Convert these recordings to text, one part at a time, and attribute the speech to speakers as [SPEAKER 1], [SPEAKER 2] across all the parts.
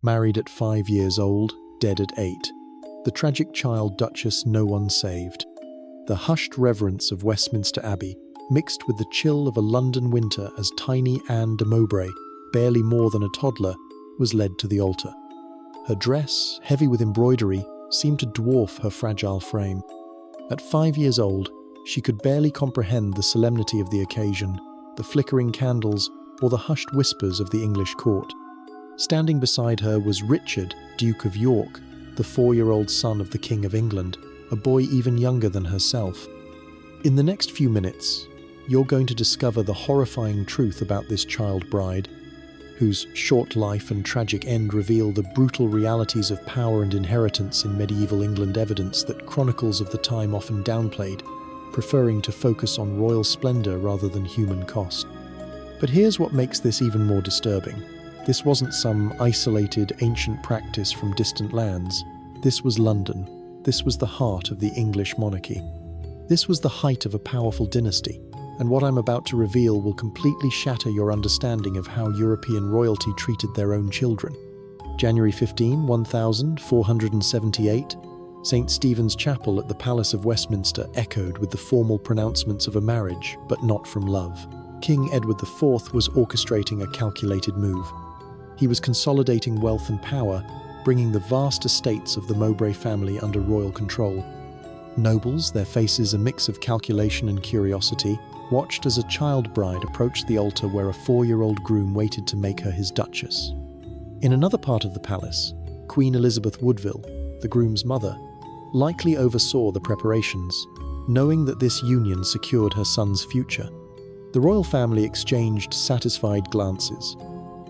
[SPEAKER 1] Married at 5 years old, dead at 8. The tragic child Duchess no one saved. The hushed reverence of Westminster Abbey, mixed with the chill of a London winter as tiny Anne de Mowbray, barely more than a toddler, was led to the altar. Her dress, heavy with embroidery, seemed to dwarf her fragile frame. At 5 years old, she could barely comprehend the solemnity of the occasion, the flickering candles, or the hushed whispers of the English court. Standing beside her was Richard, Duke of York, the 4-year-old son of the King of England, a boy even younger than herself. In the next few minutes, you're going to discover the horrifying truth about this child bride, whose short life and tragic end reveal the brutal realities of power and inheritance in medieval England, evidence that chronicles of the time often downplayed, preferring to focus on royal splendor rather than human cost. But here's what makes this even more disturbing. This wasn't some isolated ancient practice from distant lands. This was London. This was the heart of the English monarchy. This was the height of a powerful dynasty, and what I'm about to reveal will completely shatter your understanding of how European royalty treated their own children. January 15, 1478, St. Stephen's Chapel at the Palace of Westminster echoed with the formal pronouncements of a marriage, but not from love. King Edward IV was orchestrating a calculated move. He was consolidating wealth and power, bringing the vast estates of the Mowbray family under royal control. Nobles, their faces a mix of calculation and curiosity, watched as a child bride approached the altar where a 4-year-old groom waited to make her his duchess. In another part of the palace, Queen Elizabeth Woodville, the groom's mother, likely oversaw the preparations, knowing that this union secured her son's future. The royal family exchanged satisfied glances.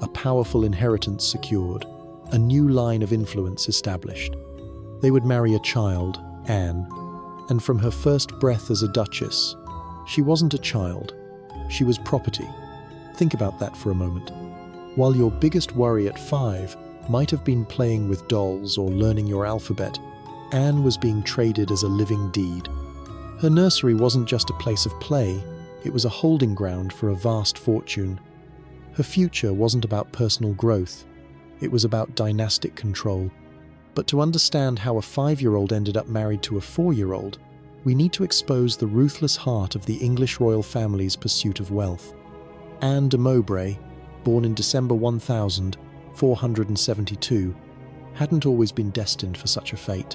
[SPEAKER 1] A powerful inheritance secured, a new line of influence established. They would marry a child, Anne, and from her first breath as a duchess, she wasn't a child, she was property. Think about that for a moment. While your biggest worry at 5 might have been playing with dolls or learning your alphabet, Anne was being traded as a living deed. Her nursery wasn't just a place of play, it was a holding ground for a vast fortune. Her future wasn't about personal growth, it was about dynastic control. But to understand how a 5-year-old ended up married to a 4-year-old, we need to expose the ruthless heart of the English royal family's pursuit of wealth. Anne de Mowbray, born in December 1472, hadn't always been destined for such a fate.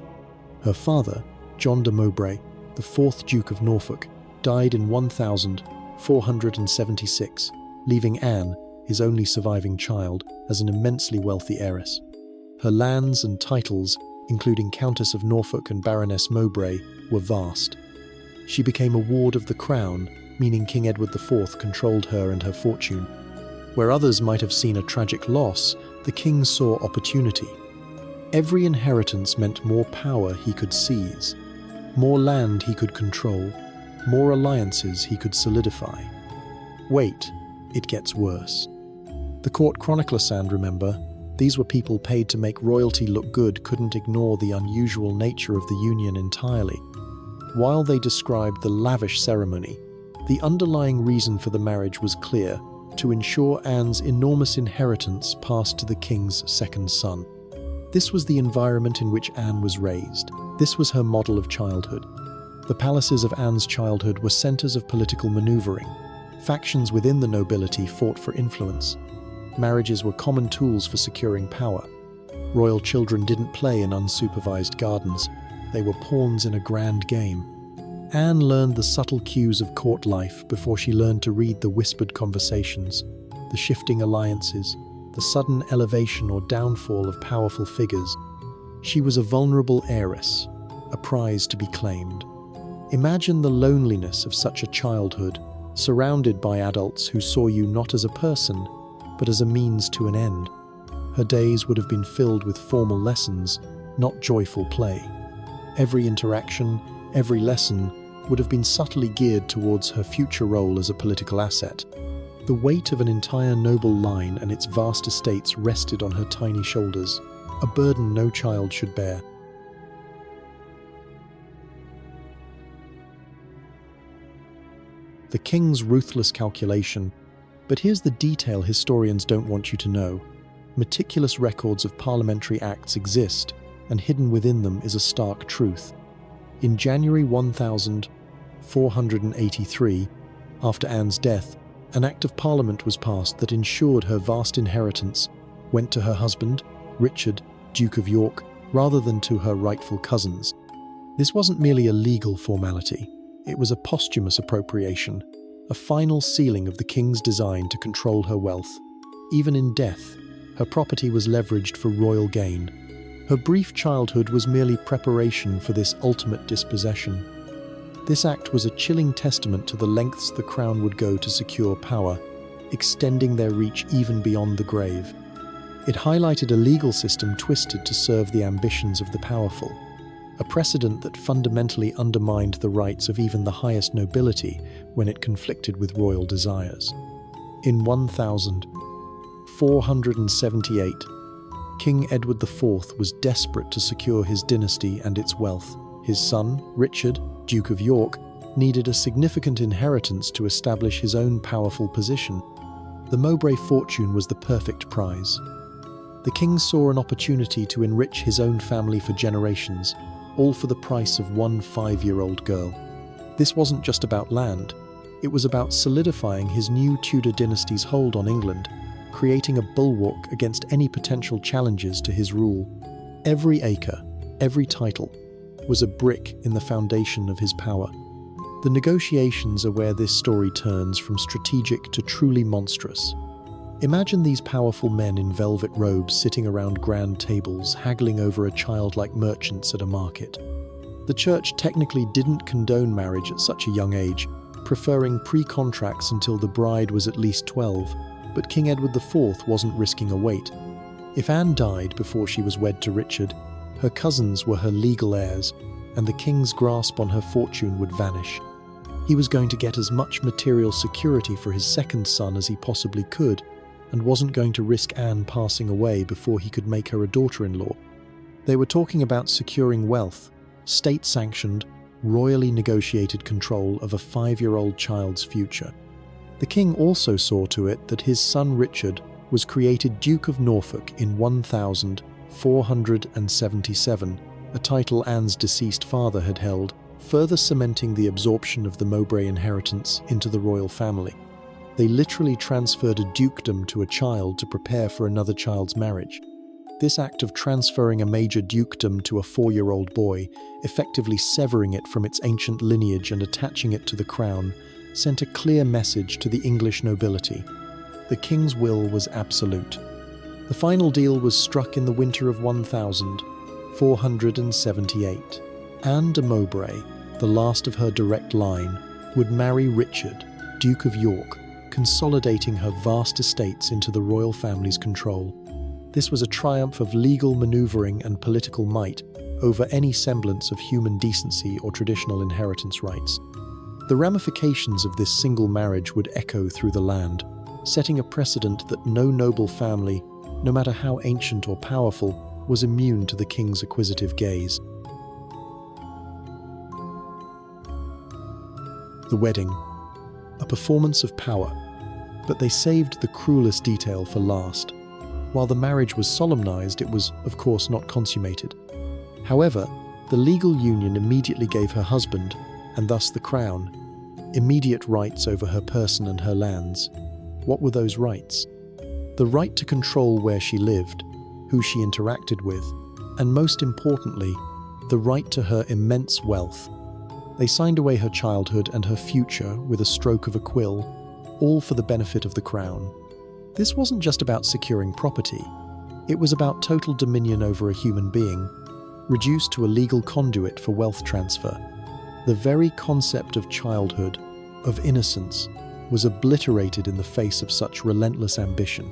[SPEAKER 1] Her father, John de Mowbray, the 4th Duke of Norfolk, died in 1476, leaving Anne, his only surviving child, as an immensely wealthy heiress. Her lands and titles, including Countess of Norfolk and Baroness Mowbray, were vast. She became a ward of the crown, meaning King Edward IV controlled her and her fortune. Where others might have seen a tragic loss, the king saw opportunity. Every inheritance meant more power he could seize, more land he could control, more alliances he could solidify. Wait, it gets worse. The court chronicler, remember, these were people paid to make royalty look good, couldn't ignore the unusual nature of the union entirely. While they described the lavish ceremony, the underlying reason for the marriage was clear: to ensure Anne's enormous inheritance passed to the king's second son. This was the environment in which Anne was raised. This was her model of childhood. The palaces of Anne's childhood were centers of political maneuvering. Factions within the nobility fought for influence. Marriages were common tools for securing power. Royal children didn't play in unsupervised gardens. They were pawns in a grand game. Anne learned the subtle cues of court life before she learned to read the whispered conversations, the shifting alliances, the sudden elevation or downfall of powerful figures. She was a vulnerable heiress, a prize to be claimed. Imagine the loneliness of such a childhood, surrounded by adults who saw you not as a person, but as a means to an end. Her days would have been filled with formal lessons, not joyful play. Every interaction, every lesson, would have been subtly geared towards her future role as a political asset. The weight of an entire noble line and its vast estates rested on her tiny shoulders, a burden no child should bear. The king's ruthless calculation. But here's the detail historians don't want you to know. meticulous records of parliamentary acts exist, and hidden within them is a stark truth. In January 1483, after Anne's death, an Act of Parliament was passed that ensured her vast inheritance went to her husband, Richard, Duke of York, rather than to her rightful cousins. This wasn't merely a legal formality, it was a posthumous appropriation, a final sealing of the king's design to control her wealth. Even in death, her property was leveraged for royal gain. Her brief childhood was merely preparation for this ultimate dispossession. This act was a chilling testament to the lengths the crown would go to secure power, extending their reach even beyond the grave. It highlighted a legal system twisted to serve the ambitions of the powerful, a precedent that fundamentally undermined the rights of even the highest nobility when it conflicted with royal desires. In 1478, King Edward IV was desperate to secure his dynasty and its wealth. His son, Richard, Duke of York, needed a significant inheritance to establish his own powerful position. The Mowbray fortune was the perfect prize. The king saw an opportunity to enrich his own family for generations, all for the price of one 5-year-old girl. This wasn't just about land, it was about solidifying his new Tudor dynasty's hold on England, creating a bulwark against any potential challenges to his rule. Every acre, every title, was a brick in the foundation of his power. The negotiations are where this story turns from strategic to truly monstrous. Imagine these powerful men in velvet robes sitting around grand tables, haggling over a child like merchants at a market. The church technically didn't condone marriage at such a young age, preferring pre-contracts until the bride was at least 12, but King Edward IV wasn't risking a wait. If Anne died before she was wed to Richard, her cousins were her legal heirs, and the king's grasp on her fortune would vanish. He was going to get as much material security for his second son as he possibly could, and wasn't going to risk Anne passing away before he could make her a daughter-in-law. They were talking about securing wealth, state-sanctioned, royally negotiated control of a 5-year-old child's future. The king also saw to it that his son Richard was created Duke of Norfolk in 1477, a title Anne's deceased father had held, further cementing the absorption of the Mowbray inheritance into the royal family. They literally transferred a dukedom to a child to prepare for another child's marriage. This act of transferring a major dukedom to a 4-year-old boy, effectively severing it from its ancient lineage and attaching it to the crown, sent a clear message to the English nobility. The king's will was absolute. The final deal was struck in the winter of 1478. Anne de Mowbray, the last of her direct line, would marry Richard, Duke of York, consolidating her vast estates into the royal family's control. This was a triumph of legal maneuvering and political might over any semblance of human decency or traditional inheritance rights. The ramifications of this single marriage would echo through the land, setting a precedent that no noble family, no matter how ancient or powerful, was immune to the king's acquisitive gaze. The wedding, a performance of power, but they saved the cruelest detail for last. While the marriage was solemnized, it was, of course, not consummated. However, the legal union immediately gave her husband, and thus the crown, immediate rights over her person and her lands. What were those rights? The right to control where she lived, who she interacted with, and most importantly, the right to her immense wealth. They signed away her childhood and her future with a stroke of a quill, all for the benefit of the crown. This wasn't just about securing property. It was about total dominion over a human being, reduced to a legal conduit for wealth transfer. The very concept of childhood, of innocence, was obliterated in the face of such relentless ambition.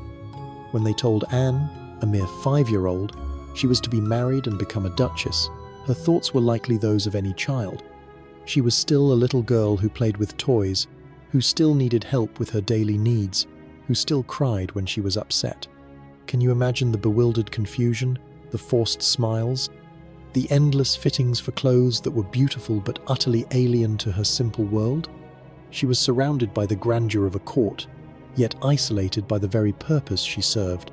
[SPEAKER 1] When they told Anne, a mere 5-year-old, she was to be married and become a duchess, her thoughts were likely those of any child. She was still a little girl who played with toys, who still needed help with her daily needs, who still cried when she was upset. Can you imagine the bewildered confusion, the forced smiles, the endless fittings for clothes that were beautiful but utterly alien to her simple world? She was surrounded by the grandeur of a court, yet isolated by the very purpose she served.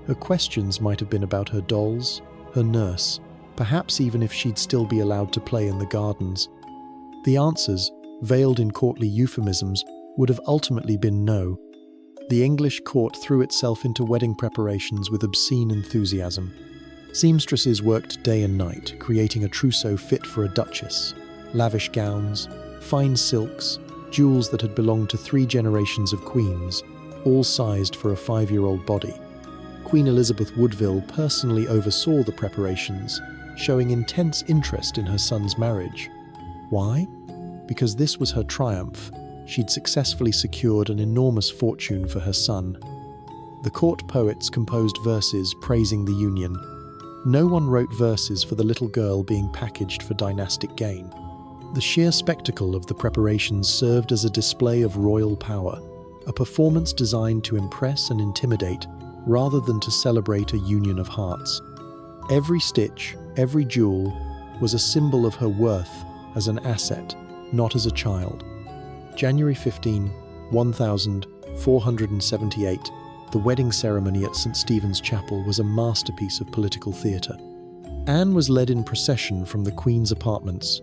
[SPEAKER 1] Her questions might have been about her dolls, her nurse, perhaps even if she'd still be allowed to play in the gardens. The answers, veiled in courtly euphemisms, would have ultimately been no. The English court threw itself into wedding preparations with obscene enthusiasm. Seamstresses worked day and night, creating a trousseau fit for a duchess. Lavish gowns, fine silks, jewels that had belonged to 3 generations of queens, all sized for a 5-year-old body. Queen Elizabeth Woodville personally oversaw the preparations, showing intense interest in her son's marriage. Why? Because this was her triumph. She'd successfully secured an enormous fortune for her son. The court poets composed verses praising the union. No one wrote verses for the little girl being packaged for dynastic gain. The sheer spectacle of the preparations served as a display of royal power, a performance designed to impress and intimidate rather than to celebrate a union of hearts. Every stitch, every jewel, was a symbol of her worth as an asset, not as a child. January 15, 1478, the wedding ceremony at St. Stephen's Chapel was a masterpiece of political theatre. Anne was led in procession from the Queen's apartments,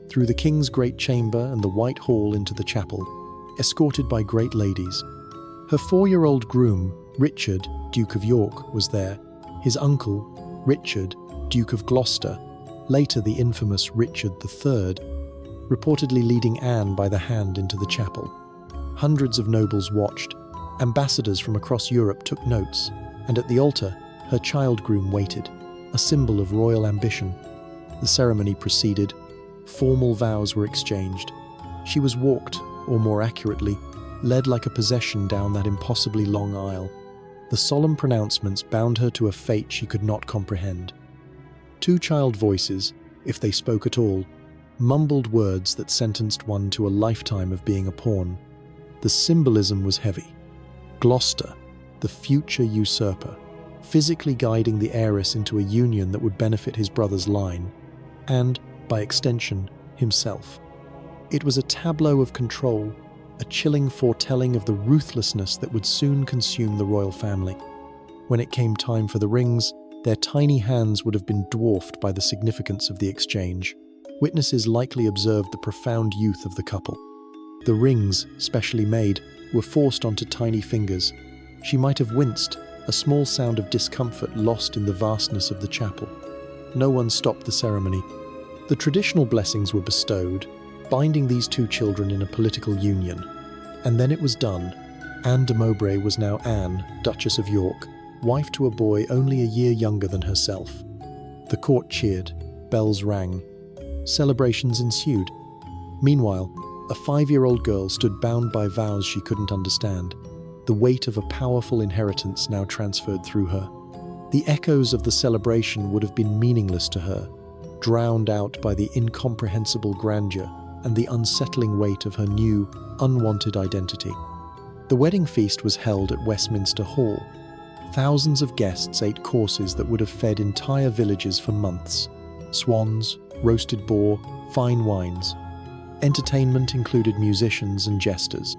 [SPEAKER 1] through the King's great chamber and the White Hall into the chapel, escorted by great ladies. Her 4-year-old groom, Richard, Duke of York, was there. His uncle, Richard, Duke of Gloucester, later the infamous Richard III, reportedly leading Anne by the hand into the chapel. Hundreds of nobles watched. Ambassadors from across Europe took notes, and at the altar, her child groom waited, a symbol of royal ambition. The ceremony proceeded. Formal vows were exchanged. She was walked, or more accurately, led like a procession down that impossibly long aisle. The solemn pronouncements bound her to a fate she could not comprehend. 2 child voices, if they spoke at all, mumbled words that sentenced one to a lifetime of being a pawn. The symbolism was heavy. Gloucester, the future usurper, physically guiding the heiress into a union that would benefit his brother's line, and, by extension, himself. It was a tableau of control, a chilling foretelling of the ruthlessness that would soon consume the royal family. When it came time for the rings, their tiny hands would have been dwarfed by the significance of the exchange. Witnesses likely observed the profound youth of the couple. The rings, specially made, were forced onto tiny fingers. She might have winced, a small sound of discomfort lost in the vastness of the chapel. No one stopped the ceremony. The traditional blessings were bestowed, binding these 2 children in a political union. And then it was done. Anne de Mowbray was now Anne, Duchess of York, wife to a boy only a year younger than herself. The court cheered, bells rang. Celebrations ensued. Meanwhile, a 5-year-old girl stood bound by vows she couldn't understand, the weight of a powerful inheritance now transferred through her. The echoes of the celebration would have been meaningless to her, drowned out by the incomprehensible grandeur and the unsettling weight of her new, unwanted identity. The wedding feast was held at Westminster Hall. Thousands of guests ate courses that would have fed entire villages for months. Swans, roasted boar, fine wines. Entertainment included musicians and jesters.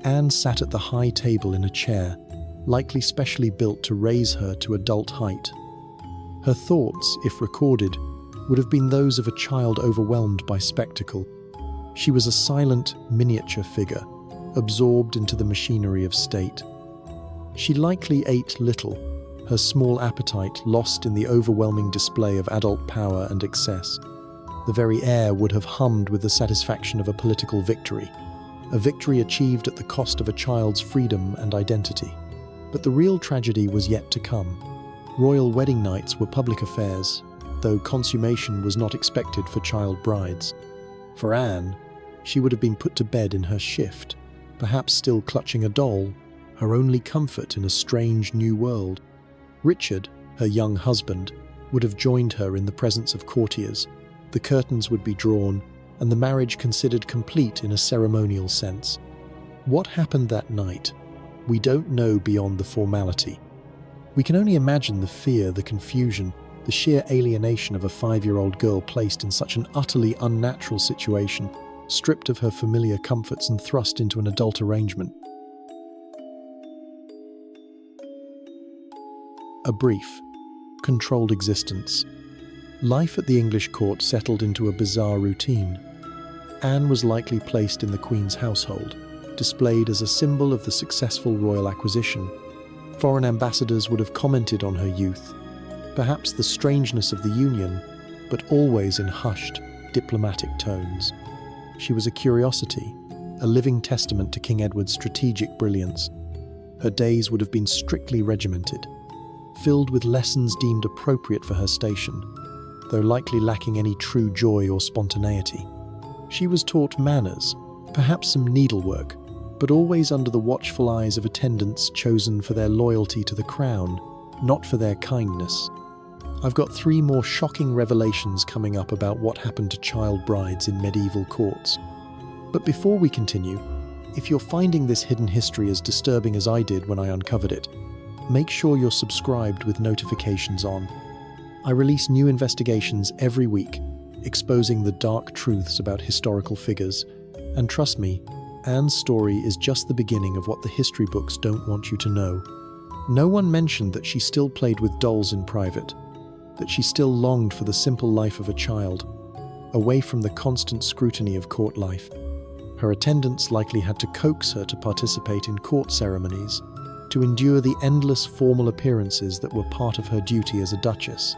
[SPEAKER 1] Anne sat at the high table in a chair, likely specially built to raise her to adult height. Her thoughts, if recorded, would have been those of a child overwhelmed by spectacle. She was a silent, miniature figure, absorbed into the machinery of state. She likely ate little, her small appetite lost in the overwhelming display of adult power and excess. The very air would have hummed with the satisfaction of a political victory, a victory achieved at the cost of a child's freedom and identity. But the real tragedy was yet to come. Royal wedding nights were public affairs, though consummation was not expected for child brides. For Anne, she would have been put to bed in her shift, perhaps still clutching a doll, her only comfort in a strange new world. Richard, her young husband, would have joined her in the presence of courtiers. The curtains would be drawn, and the marriage considered complete in a ceremonial sense. What happened that night? We don't know beyond the formality. We can only imagine the fear, the confusion, the sheer alienation of a 5-year-old girl placed in such an utterly unnatural situation, stripped of her familiar comforts and, thrust into an adult arrangement. A brief, controlled existence. Life at the English court settled into a bizarre routine. Anne was likely placed in the Queen's household, displayed as a symbol of the successful royal acquisition. Foreign ambassadors would have commented on her youth, perhaps the strangeness of the union, but always in hushed, diplomatic tones. She was a curiosity, a living testament to King Edward's strategic brilliance. Her days would have been strictly regimented, filled with lessons deemed appropriate for her station, though likely lacking any true joy or spontaneity. She was taught manners, perhaps some needlework, but always under the watchful eyes of attendants chosen for their loyalty to the crown, not for their kindness. I've got 3 more shocking revelations coming up about what happened to child brides in medieval courts. But before we continue, if you're finding this hidden history as disturbing as I did when I uncovered it, make sure you're subscribed with notifications on. I release new investigations every week, exposing the dark truths about historical figures. And trust me, Anne's story is just the beginning of what the history books don't want you to know. No one mentioned that she still played with dolls in private, that she still longed for the simple life of a child, away from the constant scrutiny of court life. Her attendants likely had to coax her to participate in court ceremonies, to endure the endless formal appearances that were part of her duty as a duchess.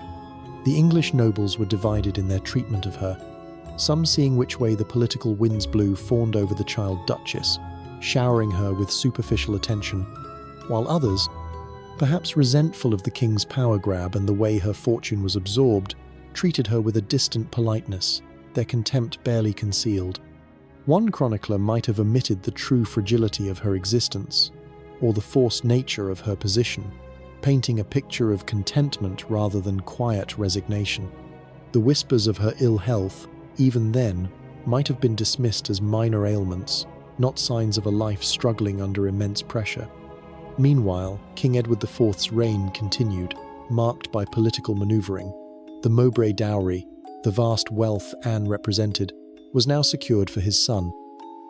[SPEAKER 1] The English nobles were divided in their treatment of her, some seeing which way the political winds blew fawned over the child duchess, showering her with superficial attention, while others, perhaps resentful of the king's power grab and the way her fortune was absorbed, treated her with a distant politeness, their contempt barely concealed. One chronicler might have omitted the true fragility of her existence, or the forced nature of her position, painting a picture of contentment rather than quiet resignation. The whispers of her ill health, even then, might have been dismissed as minor ailments, not signs of a life struggling under immense pressure. Meanwhile, King Edward IV's reign continued, marked by political maneuvering. The Mowbray dowry, the vast wealth Anne represented, was now secured for his son.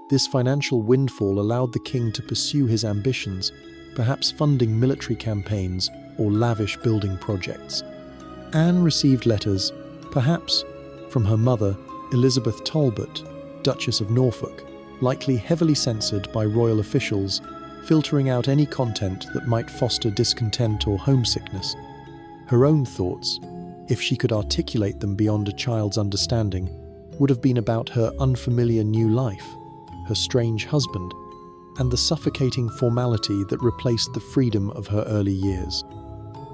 [SPEAKER 1] This financial windfall allowed the king to pursue his ambitions, perhaps funding military campaigns or lavish building projects. Anne received letters, perhaps from her mother, Elizabeth Talbot, Duchess of Norfolk, likely heavily censored by royal officials, filtering out any content that might foster discontent or homesickness. Her own thoughts, if she could articulate them beyond a child's understanding, would have been about her unfamiliar new life, her strange husband, and the suffocating formality that replaced the freedom of her early years.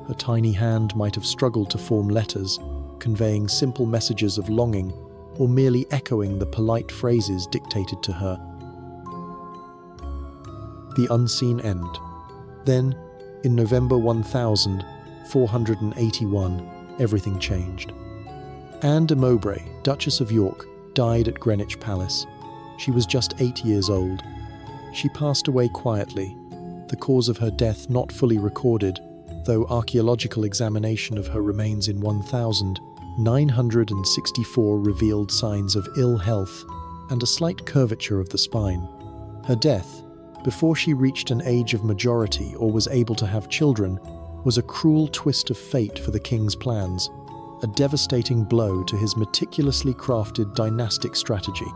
[SPEAKER 1] Her tiny hand might have struggled to form letters, conveying simple messages of longing, or merely echoing the polite phrases dictated to her. The unseen end. Then, in November 1481, everything changed. Anne de Mowbray, Duchess of York, died at Greenwich Palace. She was just 8 years old. She passed away quietly, the cause of her death not fully recorded, though archaeological examination of her remains in 1964 revealed signs of ill health and a slight curvature of the spine. Her death, before she reached an age of majority or was able to have children, was a cruel twist of fate for the king's plans, a devastating blow to his meticulously crafted dynastic strategy.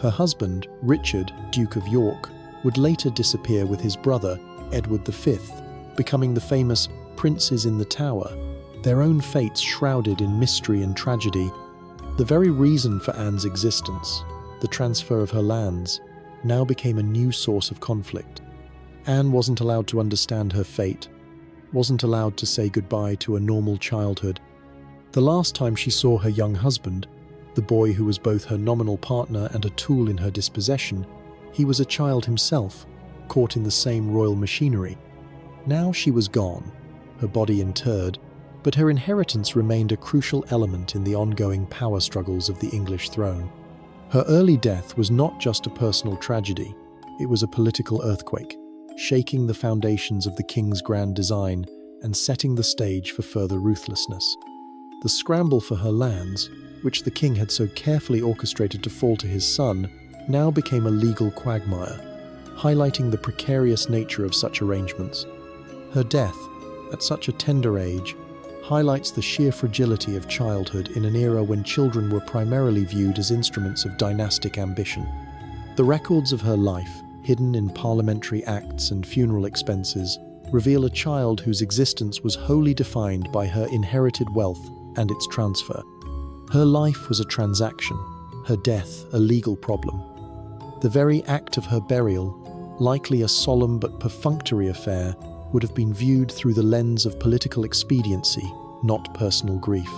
[SPEAKER 1] Her husband, Richard, Duke of York, would later disappear with his brother, Edward V, becoming the famous Princes in the Tower, their own fates shrouded in mystery and tragedy. The very reason for Anne's existence, the transfer of her lands, now became a new source of conflict. Anne wasn't allowed to understand her fate, wasn't allowed to say goodbye to a normal childhood. The last time she saw her young husband, the boy who was both her nominal partner and a tool in her dispossession, he was a child himself, caught in the same royal machinery. Now she was gone, her body interred, but her inheritance remained a crucial element in the ongoing power struggles of the English throne. Her early death was not just a personal tragedy, it was a political earthquake, shaking the foundations of the king's grand design and setting the stage for further ruthlessness. The scramble for her lands, which the king had so carefully orchestrated to fall to his son, now became a legal quagmire, highlighting the precarious nature of such arrangements. Her death, at such a tender age, highlights the sheer fragility of childhood in an era when children were primarily viewed as instruments of dynastic ambition. The records of her life, hidden in parliamentary acts and funeral expenses, reveal a child whose existence was wholly defined by her inherited wealth and its transfer. Her life was a transaction, her death a legal problem. The very act of her burial, likely a solemn but perfunctory affair, would have been viewed through the lens of political expediency, not personal grief.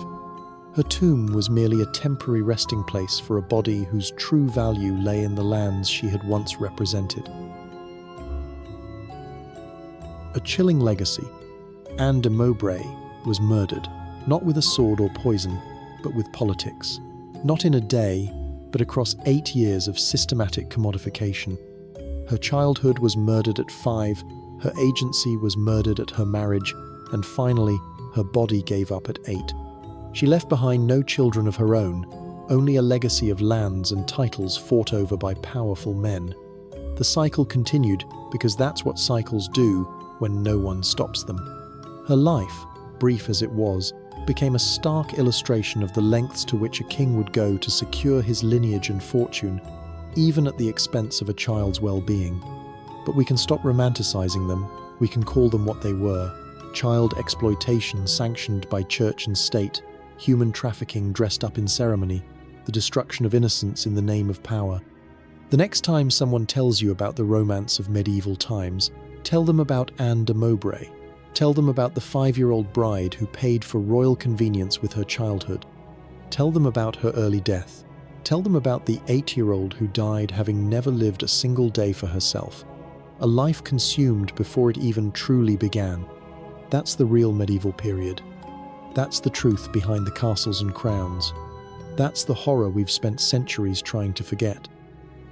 [SPEAKER 1] Her tomb was merely a temporary resting place for a body whose true value lay in the lands she had once represented. A chilling legacy. Anne de Mowbray was murdered, not with a sword or poison, but with politics. Not in a day, but across 8 years of systematic commodification. Her childhood was murdered at 5, her agency was murdered at her marriage, and finally, her body gave up at 8. She left behind no children of her own, only a legacy of lands and titles fought over by powerful men. The cycle continued because that's what cycles do when no one stops them. Her life, brief as it was, became a stark illustration of the lengths to which a king would go to secure his lineage and fortune, even at the expense of a child's well-being. But we can stop romanticizing them, we can call them what they were: child exploitation sanctioned by church and state, human trafficking dressed up in ceremony, the destruction of innocence in the name of power. The next time someone tells you about the romance of medieval times, tell them about Anne de Mowbray. Tell them about the 5-year-old bride who paid for royal convenience with her childhood. Tell them about her early death. Tell them about the 8-year-old who died having never lived a single day for herself. A life consumed before it even truly began. That's the real medieval period. That's the truth behind the castles and crowns. That's the horror we've spent centuries trying to forget.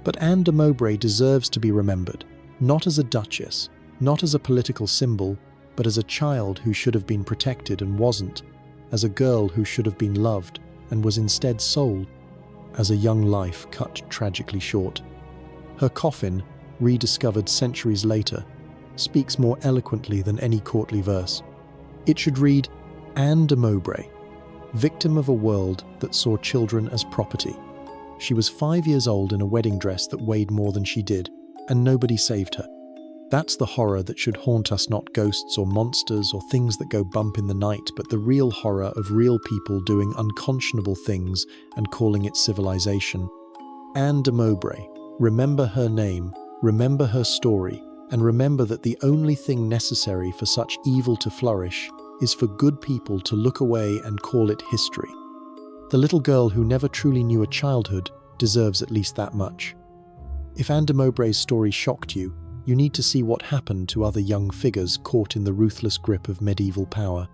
[SPEAKER 1] But Anne de Mowbray deserves to be remembered, not as a duchess, not as a political symbol, but as a child who should have been protected and wasn't, as a girl who should have been loved and was instead sold, as a young life cut tragically short. Her coffin, rediscovered centuries later, speaks more eloquently than any courtly verse. It should read, Anne de Mowbray, victim of a world that saw children as property. She was 5 years old in a wedding dress that weighed more than she did, and nobody saved her. That's the horror that should haunt us, not ghosts or monsters or things that go bump in the night, but the real horror of real people doing unconscionable things and calling it civilization. Anne de Mowbray, remember her name, remember her story, and remember that the only thing necessary for such evil to flourish is for good people to look away and call it history. The little girl who never truly knew a childhood deserves at least that much. If Anne de Mowbray's story shocked you, you need to see what happened to other young figures caught in the ruthless grip of medieval power.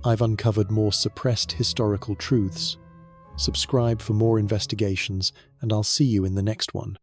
[SPEAKER 1] I've uncovered more suppressed historical truths. Subscribe for more investigations, and I'll see you in the next one.